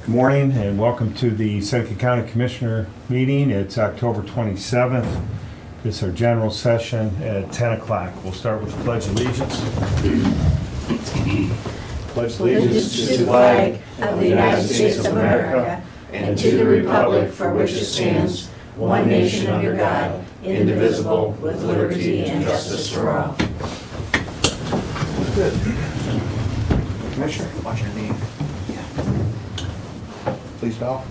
Good morning and welcome to the Seneca County Commissioner meeting. It's October 27th. It's our general session at 10 o'clock. We'll start with the Pledge of Allegiance. Pledge Allegiance to the flag of the United States of America and to the republic for which it stands, one nation under God, indivisible, with liberty and justice for all. Good. Commissioner, watch your knee. Please bow.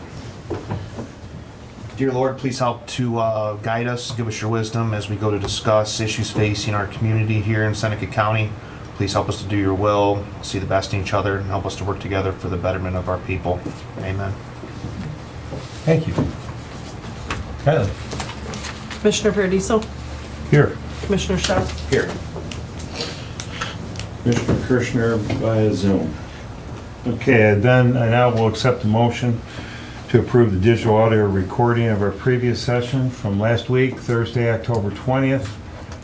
Dear Lord, please help to guide us, give us your wisdom as we go to discuss issues facing our community here in Seneca County. Please help us to do your will, see the best in each other, and help us to work together for the betterment of our people. Amen. Thank you. Kylie. Commissioner Paradiso, Here. Commissioner Schaaf, Here. Commissioner Kirschner via Zoom. Okay, then I now will accept the motion to approve the digital audio recording of our previous session from last week, Thursday, October 20th,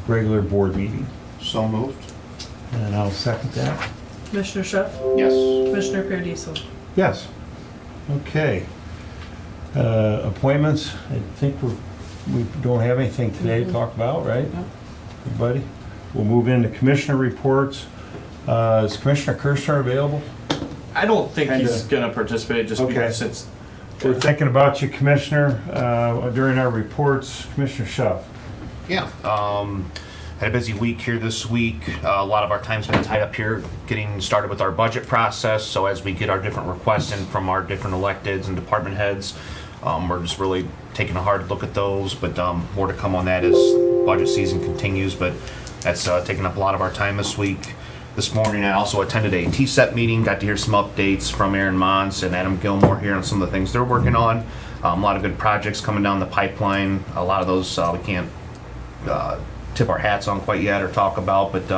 regular board meeting. So moved. And I'll second that. Commissioner Schaaf, Yes. Commissioner Paradiso. Yes. Okay. Appointments, I think we don't have anything today to talk about, right? No. Everybody? We'll move into commissioner reports. Is Commissioner Kirschner available? I don't think he's Kinda. gonna participate just Okay. because since. We're thinking about you, Commissioner, during our reports. Commissioner Schaaf. Yeah. Had a busy week here this week. A lot of our time's been tied up here getting started with our budget process. So as we get our different requests in from our different electeds and department heads, we're just really taking a hard look at those. But more to come on that as budget season continues. But that's taking up a lot of our time this week. This morning I also attended a TSEP meeting, got to hear some updates from Aaron Mons and Adam Gilmore here on some of the things they're working on. A lot of good projects coming down the pipeline. A lot of those we can't tip our hats on quite yet or talk about, but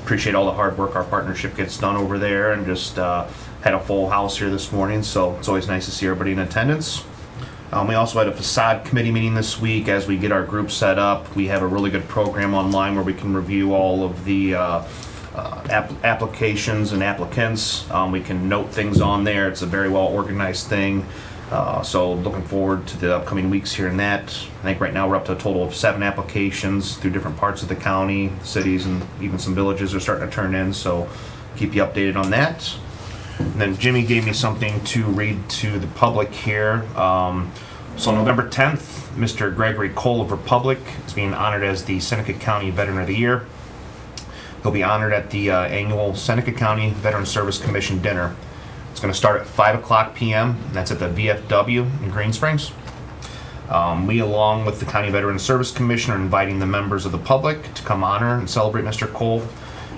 appreciate all the hard work our partnership gets done over there, and just had a full house here this morning, so it's always nice to see everybody in attendance. We also had a facade committee meeting this week as we get our group set up. We have a really good program online where we can review all of the applications and applicants. We can note things on there. It's a very well organized thing. So looking forward to the upcoming weeks here in that. I think right now we're up to a total of 7 applications through different parts of the county, cities, and even some villages are starting to turn in. So keep you updated on that. And then Jimmy gave me something to read to the public here. So November 10th, Mr. Gregory Cole of Republic is being honored as the Seneca County Veteran of the Year. He'll be honored at the annual Seneca County Veteran Service Commission dinner. It's going to start at 5 o'clock p.m. and that's at the VFW in Green Springs. We, along with the County Veteran Service Commission, are inviting the members of the public to come honor and celebrate Mr. Cole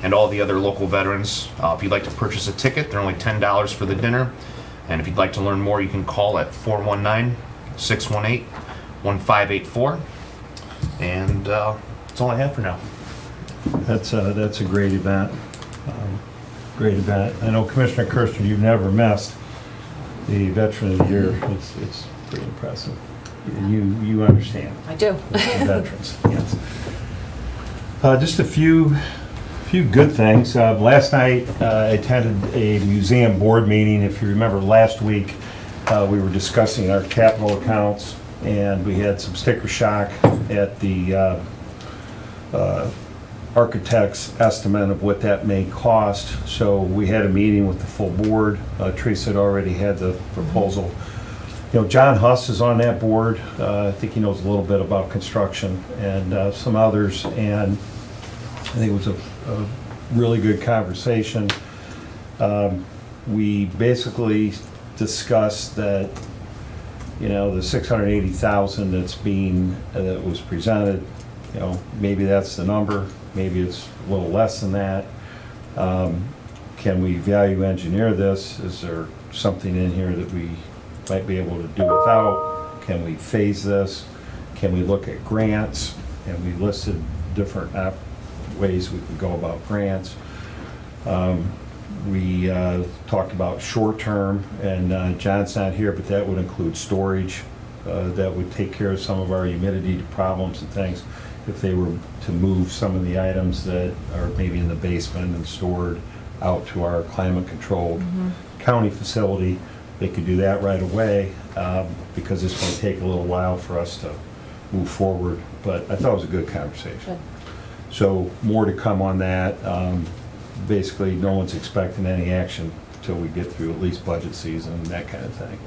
and all the other local veterans. If you'd like to purchase a ticket, they're only $10 for the dinner. And if you'd like to learn more, you can call at 419-618-1584. And that's all I have for now. That's a great event. Great event. I know Commissioner Kirschner, you've never missed the Veteran of the Year. It's pretty impressive. You understand. I do. The veterans, yes. Just a few good things. Last night I attended a museum board meeting. If you remember last week, we were discussing our capital accounts, and we had some sticker shock at the architect's estimate of what that may cost. So we had a meeting with the full board. Teresa had already had the proposal. You know, John Huss is on that board. I think he knows a little bit about construction and some others. And I think it was a really good conversation. We basically discussed that, you know, the $680,000 that was presented, you know, maybe that's the number. Maybe it's a little less than that. Can we value engineer this? Is there something in here that we might be able to do without? Can we phase this? Can we look at grants? And we listed different ways we could go about grants. We talked about short-term, and John's not here, but that would include storage. That would take care of some of our humidity problems and things. If they were to move some of the items that are maybe in the basement and stored out to our climate-controlled county facility, they could do that right away, because it's going to take a little while for us to move forward. But I thought it was a good conversation. Good. So more to come on that. Basically, no one's expecting any action until we get through at least budget season and that kind of thing.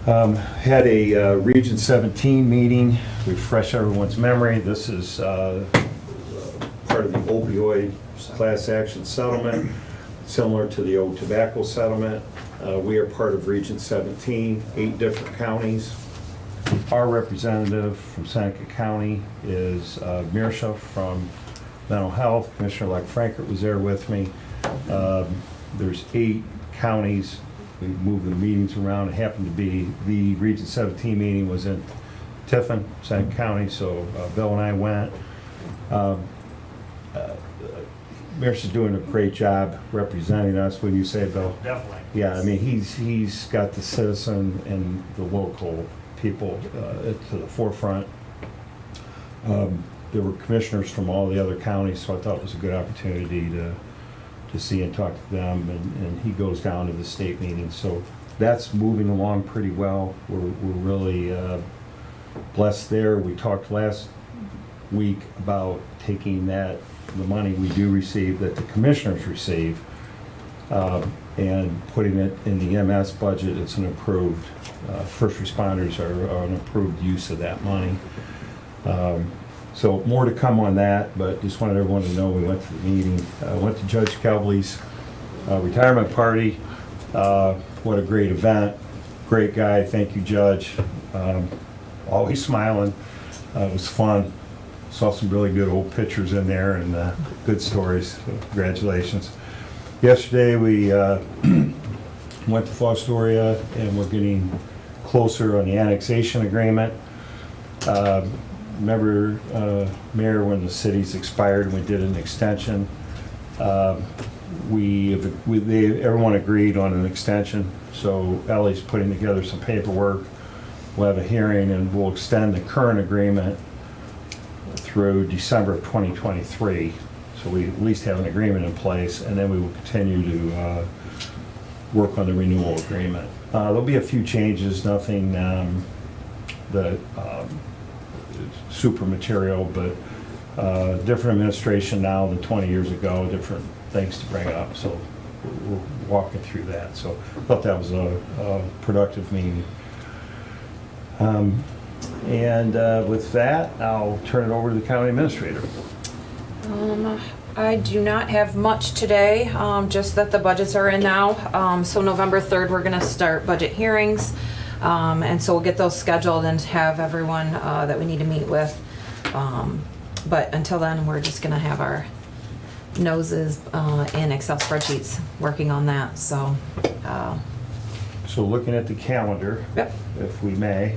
Had a Region 17 meeting, refresh everyone's memory. This is part of the opioid class action settlement, similar to the old tobacco settlement. We are part of Region 17, 8 different counties. Our representative from Seneca County is Mirsha from Mental Health. Commissioner-elect Frankert was there with me. There's 8 counties. We moved the meetings around. It happened to be the Region 17 meeting was in Tiffin, Seneca County, so Bill and I went. Mirsha's doing a great job representing us. What do you say, Bill? Definitely. Yeah, I mean, he's got the citizen and the local people to the forefront. There were commissioners from all the other counties, so I thought it was a good opportunity to see and talk to them, and he goes down to the state meeting. So that's moving along pretty well. We're really blessed there. We talked last week about taking the money we do receive, that the commissioners receive, and putting it in the MS budget. It's an approved, first responders are an approved use of that money. So more to come on that, but just wanted everyone to know we went to the meeting. Went to Judge Kelbley's retirement party. What a great event. Great guy. Thank you, Judge. Always smiling. It was fun. Saw some really good old pictures in there and good stories. So congratulations. Yesterday we went to Fostoria and we're getting closer on the annexation agreement. Remember, Mayor, when the city's expired, we did an extension. Everyone agreed on an extension, so Ellie's putting together some paperwork. We'll have a hearing and we'll extend the current agreement through December of 2023. So we at least have an agreement in place, and then we will continue to work on the renewal agreement. There'll be a few changes, nothing that super material, but different administration now than 20 years ago, different things to bring up. So we're walking through that. So I thought that was a productive meeting. With that, I'll turn it over to the county administrator. I do not have much today, just that the budgets are in now. So November 3rd, we're gonna start budget hearings. And so we'll get those scheduled and have everyone that we need to meet with. But until then, we're just gonna have our noses in Excel spreadsheets, working on that, so. So looking at the calendar, Yep. if we may,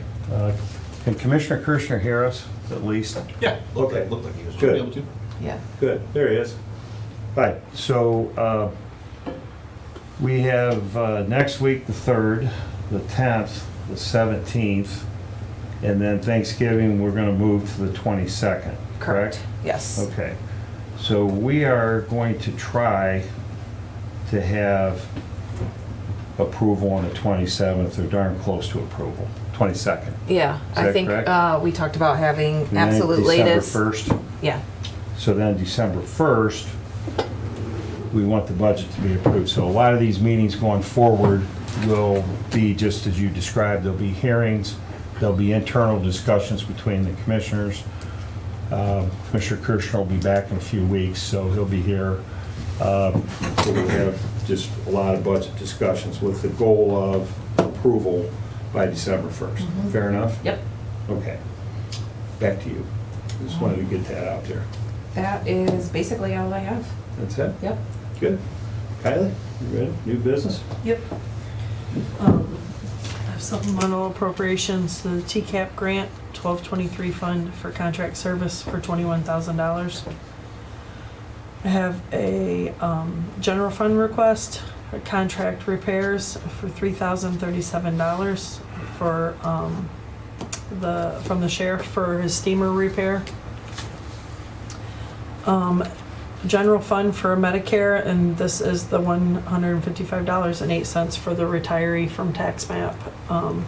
can Commissioner Kirschner hear us at least? Yeah, Okay. looked like he was Good. able to. Yeah. Good, there he is. Hi, so we have next week, the 3rd, the 10th, the 17th, and then Thanksgiving, we're gonna move to the 22nd, correct? Yes. Okay, so we are going to try to have approval on the 27th, or darn close to approval, 22nd. Yeah, Is I that think correct? we talked about having And then absolute latest. December 1st. Yeah, So then December 1st, we want the budget to be approved. So a lot of these meetings going forward will be just as you described. There'll be hearings, there'll be internal discussions between the commissioners. Commissioner Kirschner will be back in a few weeks, so he'll be here. So we'll have just a lot of budget discussions with the goal of approval by December 1st. Fair enough? yep. Okay. Back to you. Just wanted to get that out there. That is basically all I have. That's it? Yep. Good. Kylie, you ready? New business? Yep. I have supplemental appropriations, the TCAP grant, 1223 fund for contract service for $21,000. I have a general fund request for contract repairs for $3,037 for from the sheriff for his steamer repair. general fund for Medicare, and this is the $155.08 for the retiree from tax map.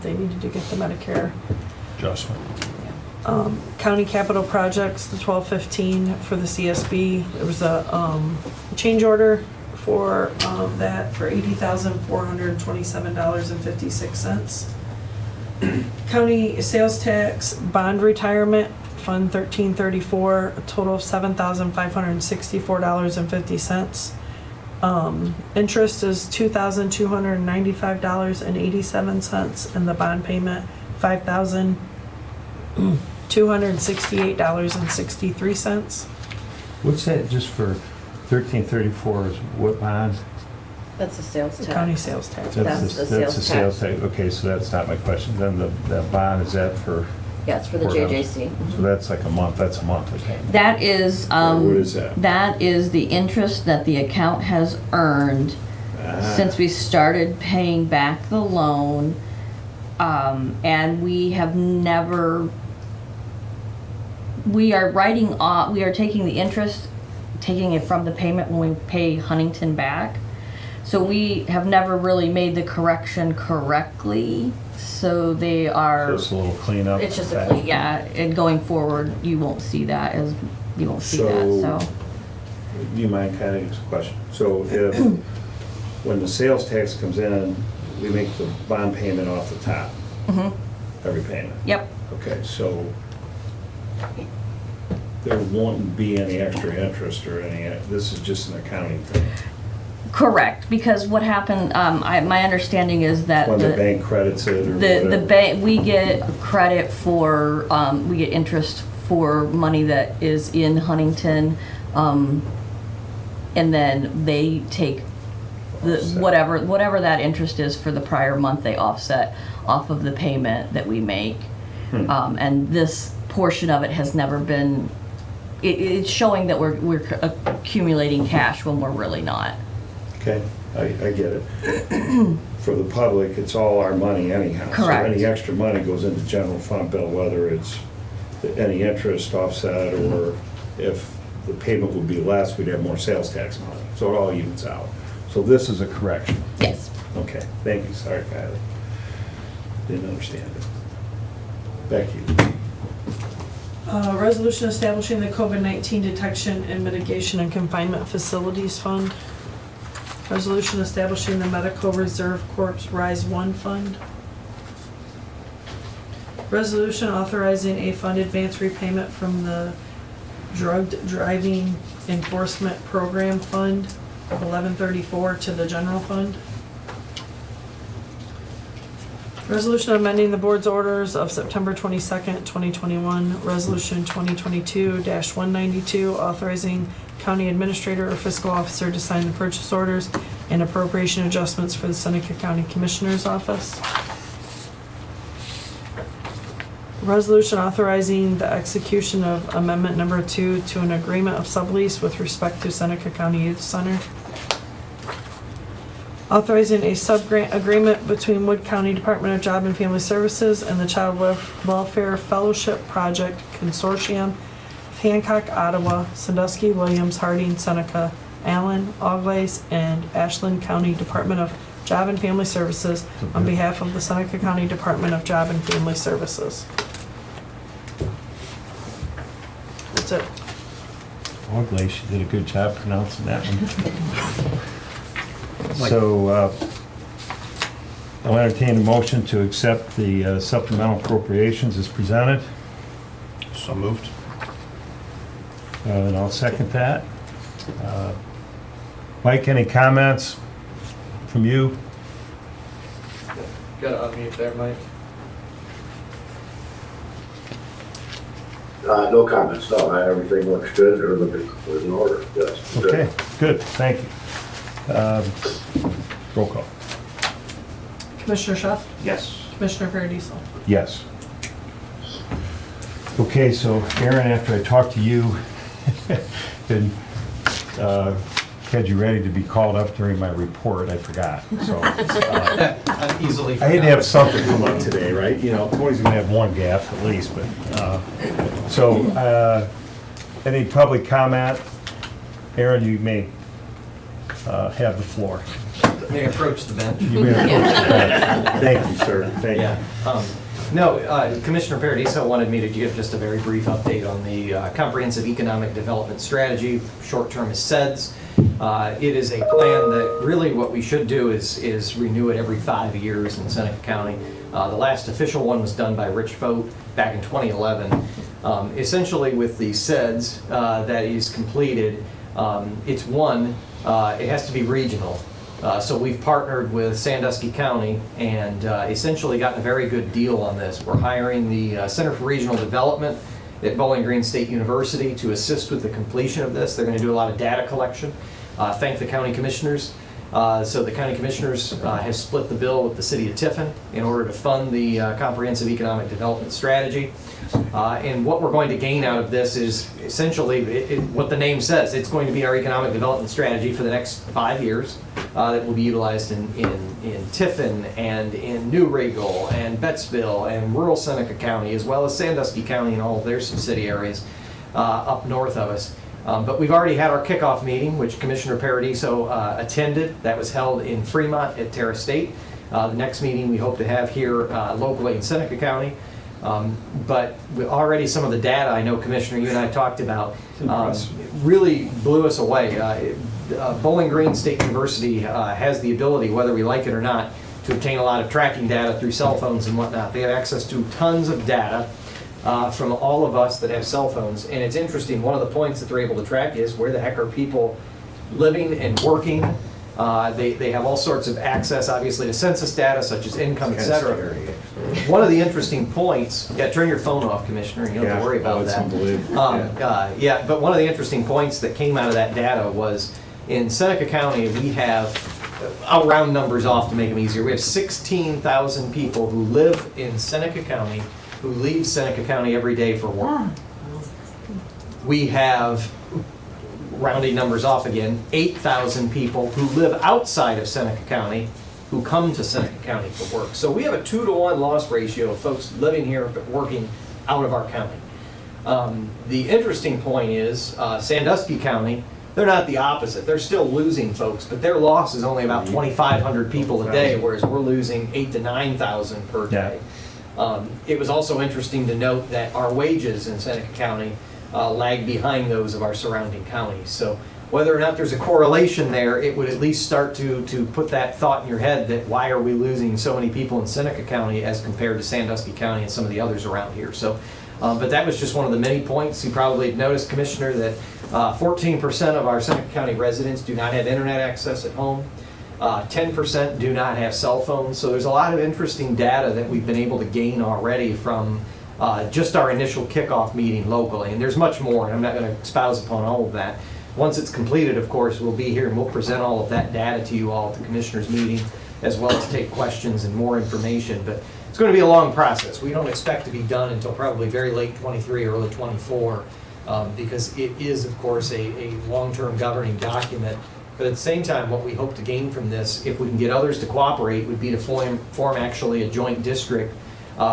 They needed to get the Medicare. Adjustment. County capital projects, the 1215 for the CSB. There was a change order for that for $80,427.56. County sales tax bond retirement, Fund 1334, a total of $7,564.50. Interest is $2,295.87, and the bond payment, $5,268.63. What's that, just for 1334 is what bond? That's the sales The tax. county sales tax. That's the sales tax. Okay, so that's not my question. Then the bond, is that for, Yeah, it's for the Courthouse. JJC. so that's like a month, that's a monthly payment? That is, What is that? that is the interest that the account has earned since we started paying back the loan. And we have never, we are writing off, we are taking the interest, taking it from the payment when we pay Huntington back. So we have never really made the correction correctly, so they are, Just a little cleanup? It's just a clean- yeah, and going forward, you won't see that as, you won't see that, so. Do you mind kind of a question? So if, when the sales tax comes in, we make the bond payment off the top, Mhm. every payment? Yep, Okay, so there won't be any extra interest or any, this is just an accounting thing? correct, because what happened, my understanding is that When the bank credits it or the whatever? bank, we get credit for, we get interest for money that is in Huntington, and then they take the, Offset. whatever that interest is for the prior month, they offset off of the payment that we make. And this portion of it has never been, it's showing that we're accumulating cash when we're really not. Okay, I get it. For the public, it's all our money anyhow. Correct. So any extra money goes into general fund bill, whether it's any interest offset or if the payment would be less, we'd have more sales tax money. So it all evens out. So this is a correction. Yes. Okay, thank you, sorry Kylie. Didn't understand it. Becky, Resolution establishing the COVID-19 Detection and Mitigation and Confinement Facilities Fund. Resolution establishing the Medical Reserve Corps RISE 1 Fund. Resolution authorizing a fund advance repayment from the Drugged Driving Enforcement Program Fund of 1134 to the general fund. Resolution amending the board's orders of September 22nd, 2021, Resolution 2022-192, authorizing county administrator or fiscal officer to sign the purchase orders and appropriation adjustments for the Seneca County Commissioner's Office. Resolution authorizing the execution of amendment number 2 to an agreement of sublease with respect to Seneca County Youth Center. Authorizing a sub-grant agreement between Wood County Department of Job and Family Services and the Child Welfare Fellowship Project Consortium of Hancock, Ottawa, Sandusky, Williams, Harding, Seneca, Allen, Auglaize, and Ashland County Department of Job and Family Services on behalf of the Seneca County Department of Job and Family Services. That's it. Auglaize, she did a good job pronouncing that one. So, I'll entertain a motion to accept the supplemental appropriations as presented, So moved. and I'll second that. Mike, any comments from you? Gotta unmute there, Mike. No comments, no, everything looks good, everything was in order, yes. good. Okay, good, thank you. Roll call. Commissioner Schuff, Yes. Commissioner Paradiso. Yes. Okay, so Aaron, after I talked to you, and had you ready to be called up during my report, I forgot, so. Easily. I had to have something come up today, right? You know, Tony's gonna have one gaffe at least, but, any public comment? Aaron, you may have the floor. May I approach the bench? You may approach the bench. Thank you, sir. Thank you. Yeah. Commissioner Paradiso wanted me to give just a very brief update on the Comprehensive Economic Development Strategy, short term is CEDS. It is a plan that really what we should do is renew it every 5 years in Seneca County. The last official one was done by Rich Vogt back in 2011. Essentially with the CEDS that is completed, it's one, it has to be regional. So we've partnered with Sandusky County and essentially gotten a very good deal on this. We're hiring the Center for Regional Development at Bowling Green State University to assist with the completion of this. They're going to do a lot of data collection. Thank the county commissioners. So the county commissioners have split the bill with the city of Tiffin in order to fund the Comprehensive Economic Development Strategy. And what we're going to gain out of this is essentially what the name says. It's going to be our economic development strategy for the next 5 years that will be utilized in Tiffin and in New Regal and Bettsville and rural Seneca County, as well as Sandusky County and all of their subsidiaries up north of us. But we've already had our kickoff meeting, which Commissioner Paradiso attended. That was held in Fremont at Terra State. The next meeting we hope to have here locally in Seneca County. But already some of the data I know, Commissioner, you and I talked about really blew us away. Bowling Green State University has the ability, whether we like it or not, to obtain a lot of tracking data through cell phones and whatnot. They have access to tons of data from all of us that have cell phones. And it's interesting, one of the points that they're able to track is where the heck are people living and working. They have all sorts of access, obviously, to census data, such as income, et cetera. One of the interesting points, turn your phone off, Commissioner, you don't have to worry about that. But one of the interesting points that came out of that data was in Seneca County, we have, I'll round numbers off to make them easier, we have 16,000 people who live in Seneca County who leave Seneca County every day for work. We have, rounding numbers off again, 8,000 people who live outside of Seneca County who come to Seneca County for work. So we have a 2-to-1 loss ratio of folks living here but working out of our county. The interesting point is Sandusky County, they're not the opposite. They're still losing folks, but their loss is only about 2,500 people a day, whereas we're losing 8,000 to 9,000 per day. It was also interesting to note that our wages in Seneca County lag behind those of our surrounding counties. So whether or not there's a correlation there, it would at least start to put that thought in your head that why are we losing so many people in Seneca County as compared to Sandusky County and some of the others around here. So, but that was just one of the many points. You probably have noticed, Commissioner, that 14% of our Seneca County residents do not have internet access at home. 10% do not have cell phones. So there's a lot of interesting data that we've been able to gain already from just our initial kickoff meeting locally. And there's much more, and I'm not going to espouse upon all of that. Once it's completed, of course, we'll be here and we'll present all of that data to you all at the commissioners meeting, as well as take questions and more information. But it's going to be a long process. We don't expect to be done until probably very late 23, early 24, because it is, of course, a long-term governing document. But at the same time, what we hope to gain from this, if we can get others to cooperate, would be to form actually a joint district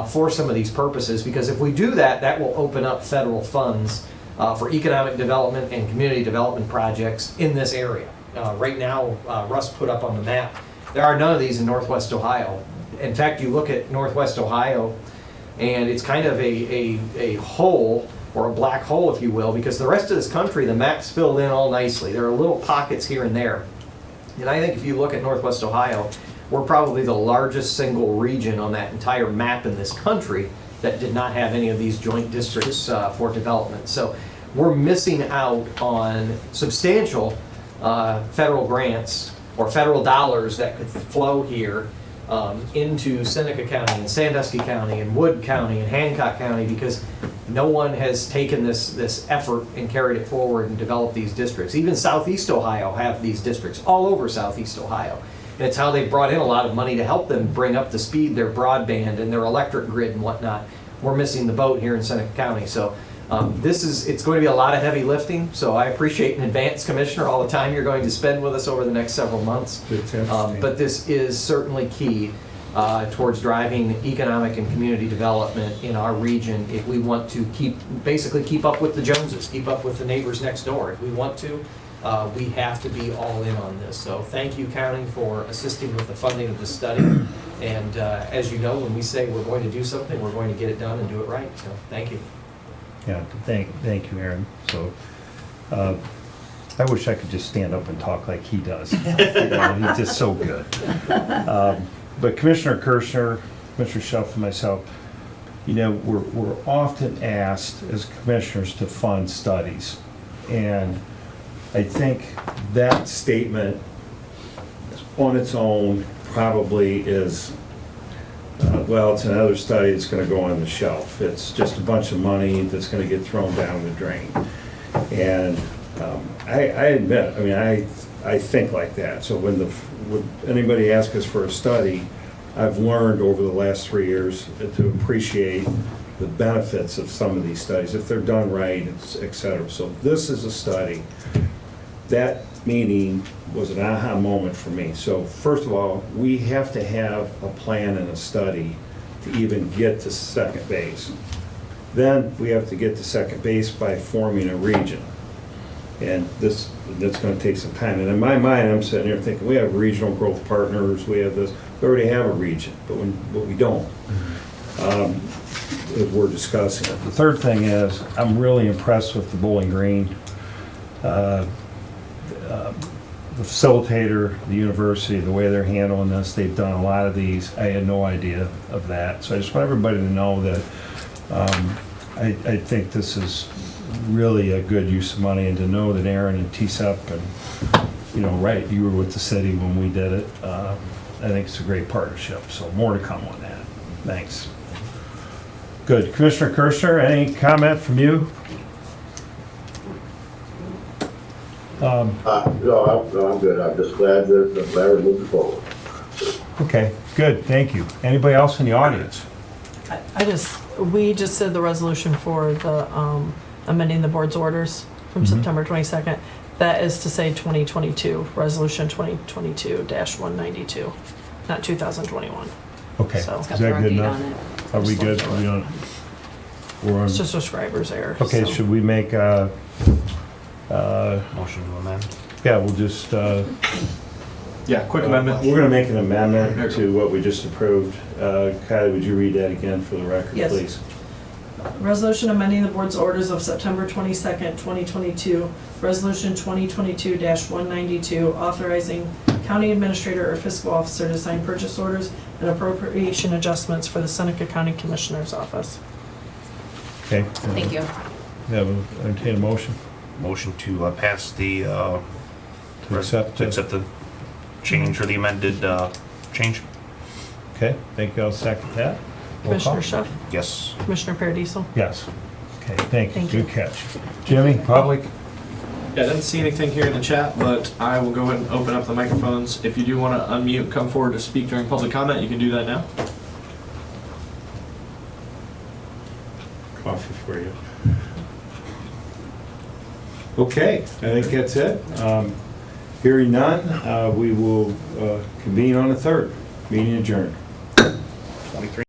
for some of these purposes. Because if we do that, that will open up federal funds for economic development and community development projects in this area. Right now, Russ put up on the map, there are none of these in Northwest Ohio. In fact, you look at Northwest Ohio, and it's kind of a hole, or a black hole, if you will, because the rest of this country, the map's filled in all nicely. There are little pockets here and there. And I think if you look at Northwest Ohio, we're probably the largest single region on that entire map in this country that did not have any of these joint districts for development. So we're missing out on substantial federal grants or federal dollars that could flow here into Seneca County and Sandusky County and Wood County and Hancock County, because no one has taken this effort and carried it forward and developed these districts. Even Southeast Ohio have these districts, all over Southeast Ohio. And it's how they've brought in a lot of money to help them bring up to speed their broadband and their electric grid and whatnot. We're missing the boat here in Seneca County. So it's going to be a lot of heavy lifting. So I appreciate in advance, Commissioner, all the time you're going to spend with us over the next several months. But this is certainly key towards driving economic and community development in our region if we want to basically keep up with the Joneses, keep up with the neighbors next door. If we want to, We have to be all in on this. So thank you, county, for assisting with the funding of this study. And as you know, when we say we're going to do something, we're going to get it done and do it right. So thank you. Yeah, thank you, Aaron. So, I wish I could just stand up and talk like he does. You know, he's just so good. But Commissioner Kirschner, Commissioner Schuff, and myself, you know, we're often asked as commissioners to fund studies. And I think that statement on its own probably is, well, it's another study that's gonna go on the shelf. It's just a bunch of money that's gonna get thrown down the drain. And I admit, I mean, I think like that. So when anybody asks us for a study, I've learned over the last 3 years to appreciate the benefits of some of these studies, if they're done right, et cetera. So this is a study. That meeting was an aha moment for me. So first of all, we have to have a plan and a study to even get to second base. Then we have to get to second base by forming a region. And that's gonna take some time. And in my mind, I'm sitting here thinking, we have regional growth partners, we have this, we already have a region, but we don't. As we're discussing it. The third thing is, I'm really impressed with the Bowling Green. The facilitator, the university, the way they're handling this, they've done a lot of these. I had no idea of that. So I just want everybody to know that I think this is really a good use of money, and to know that Aaron and TSEP and, you know, right, you were with the city when we did it. I think it's a great partnership, so more to come on that. Thanks. Good. Commissioner Kirschner, any comment from you? No, I'm good. I'm just glad that Larry moved forward. Okay, good, thank you. Anybody else in the audience? We just did the resolution for the amending the board's orders from September 22nd. That is to say 2022, resolution 2022-192, not 2021. Okay, So- is that good enough? Are we good? Are we on? We're on. It's just a scriber's error. Okay, so. should we make Motion to amend. yeah, we'll just, Yeah, quick amendment. we're gonna make an amendment to what we just approved. Kylie, would you read that again for the record, Yes. please? Resolution amending the board's orders of September 22nd, 2022, resolution 2022-192, authorizing county administrator or fiscal officer to sign purchase orders and appropriation adjustments for the Seneca County Commissioner's Office. Okay. Thank you. Yeah, we'll entertain a motion Motion to pass the, to accept. to accept the change or the amended change. Okay, thank you, I'll second that. Roll call. Commissioner Schuff, Yes. Commissioner Paradiso. Yes. Okay, thank you, Thank you. good catch. Jimmy, public? Yeah, I didn't see anything here in the chat, but I will go ahead and open up the microphones. If you do want to unmute, come forward to speak during public comment, you can do that now. Coffee for you. Okay, I think that's it. Hearing none, we will convene on the 3rd. Meeting adjourned. 23.